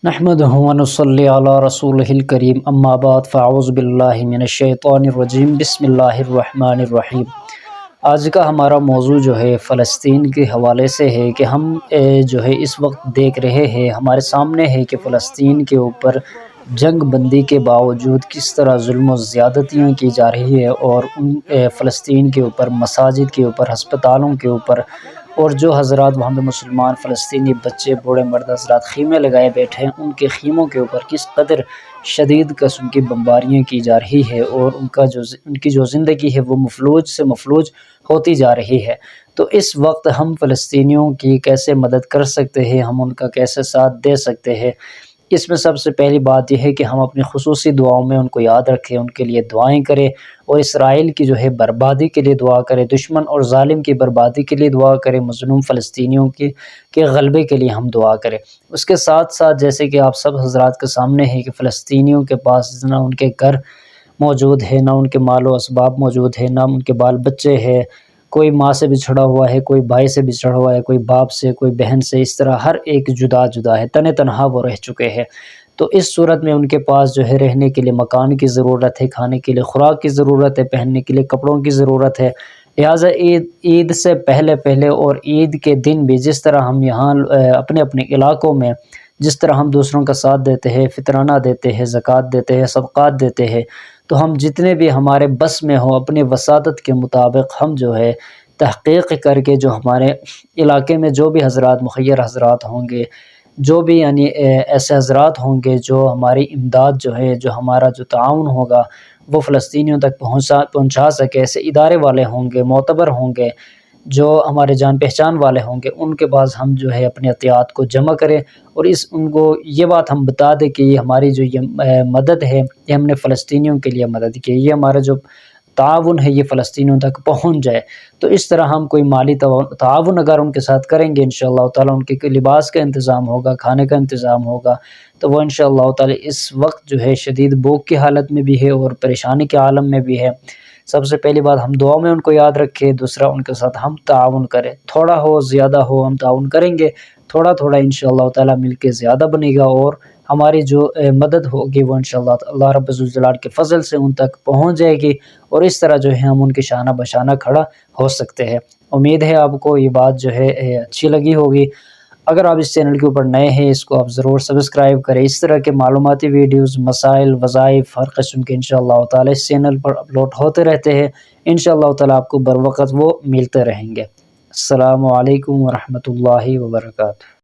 نحمده ونصلي على رسوله الكريم اما بعد فاعوذ باللہ من الشیطان الرجیم بسم اللہ الرحمن الرحیم۔ آج کا ہمارا موضوع جو ہے فلسطین کے حوالے سے ہے کہ ہم جو ہے اس وقت دیکھ رہے ہیں، ہمارے سامنے ہے کہ فلسطین کے اوپر جنگ بندی کے باوجود کس طرح ظلم و زیادتیاں کی جا رہی ہے، اور ان فلسطین کے اوپر، مساجد کے اوپر، ہسپتالوں کے اوپر، اور جو حضرات وہاں پہ مسلمان فلسطینی بچے، بوڑھے مرد حضرات خیمے لگائے بیٹھے ہیں، ان کے خیموں کے اوپر کس قدر شدید قسم کی بمباریاں کی جا رہی ہے، اور ان کی جو زندگی ہے وہ مفلوج سے مفلوج ہوتی جا رہی ہے۔ تو اس وقت ہم فلسطینیوں کی کیسے مدد کر سکتے ہیں، ہم ان کا کیسے ساتھ دے سکتے ہیں؟ اس میں سب سے پہلی بات یہ ہے کہ ہم اپنی خصوصی دعاؤں میں ان کو یاد رکھیں، ان کے لیے دعائیں کریں، اور اسرائیل کی جو ہے بربادی کے لیے دعا کریں، دشمن اور ظالم کی بربادی کے لیے دعا کریں، مظلوم فلسطینیوں کے غلبے کے لیے ہم دعا کریں۔ اس کے ساتھ ساتھ جیسے کہ آپ سب حضرات کے سامنے ہے کہ فلسطینیوں کے پاس نہ ان کے گھر موجود ہے، نہ ان کے مال و اسباب موجود ہے، نہ ان کے بال بچے ہیں، کوئی ماں سے بچھڑا ہوا ہے، کوئی بھائی سے بچھڑا ہوا ہے، کوئی باپ سے، کوئی بہن سے، اس طرح ہر ایک جدا جدا ہے، تنہا تنہا وہ رہ چکے ہیں۔ تو اس صورت میں ان کے پاس جو ہے رہنے کے لیے مکان کی ضرورت ہے، کھانے کے لیے خوراک کی ضرورت ہے، پہننے کے لیے کپڑوں کی ضرورت ہے۔ لہٰذا عید سے پہلے اور عید کے دن بھی جس طرح ہم یہاں اپنے اپنے علاقوں میں جس طرح ہم دوسروں کا ساتھ دیتے ہیں، فطرانہ دیتے ہیں، زکوٰۃ دیتے ہیں، صدقات دیتے ہیں، تو ہم جتنے بھی ہمارے بس میں ہوں اپنی وساطت کے مطابق ہم جو ہے تحقیق کر کے جو ہمارے علاقے میں جو بھی حضرات مخیر حضرات ہوں گے، جو بھی یعنی ایسے حضرات ہوں گے جو ہماری امداد جو ہے، جو ہمارا جو تعاون ہوگا وہ فلسطینیوں تک پہنچا سکے، ایسے ادارے والے ہوں گے، معتبر ہوں گے، جو ہمارے جان پہچان والے ہوں گے، ان کے پاس ہم جو ہے اپنے عطیات کو جمع کریں، اور ان کو یہ بات ہم بتا دیں کہ یہ ہماری جو یہ مدد ہے، یہ ہم نے فلسطینیوں کے لیے مدد کی، یہ ہمارا جو تعاون ہے یہ فلسطینیوں تک پہنچ جائے۔ تو اس طرح ہم کوئی مالی تعاون اگر ان کے ساتھ کریں گے، انشاءاللہ تعالیٰ ان کے لباس کا انتظام ہوگا، کھانے کا انتظام ہوگا، تو وہ انشاءاللہ تعالیٰ اس وقت جو ہے شدید بھوک کی حالت میں بھی ہے اور پریشانی کے عالم میں بھی ہے۔ سب سے پہلی بات ہم دعا میں ان کو یاد رکھیں، دوسرا ان کے ساتھ ہم تعاون کریں، تھوڑا ہو زیادہ ہو ہم تعاون کریں گے، تھوڑا تھوڑا انشاءاللہ تعالیٰ مل کے زیادہ بنے گا، اور ہماری جو مدد ہوگی وہ انشاءاللہ اللہ رب الجلال کے فضل سے ان تک پہنچ جائے گی، اور اس طرح جو ہے ہم ان کے شانہ بشانہ کھڑا ہو سکتے ہیں۔ امید ہے آپ کو یہ بات جو ہے اچھی لگی ہوگی۔ اگر آپ اس چینل کے اوپر نئے ہیں، اس کو آپ ضرور سبسکرائب کریں، اس طرح کے معلوماتی ویڈیوز، مسائل، وظائف ہر قسم کے انشاءاللہ تعالی اس چینل پر اپلوڈ ہوتے رہتے ہیں، انشاءاللہ تعالی آپ کو بر وقت وہ ملتے رہیں گے۔ السلام علیکم ورحمۃ اللہ وبرکاتہ۔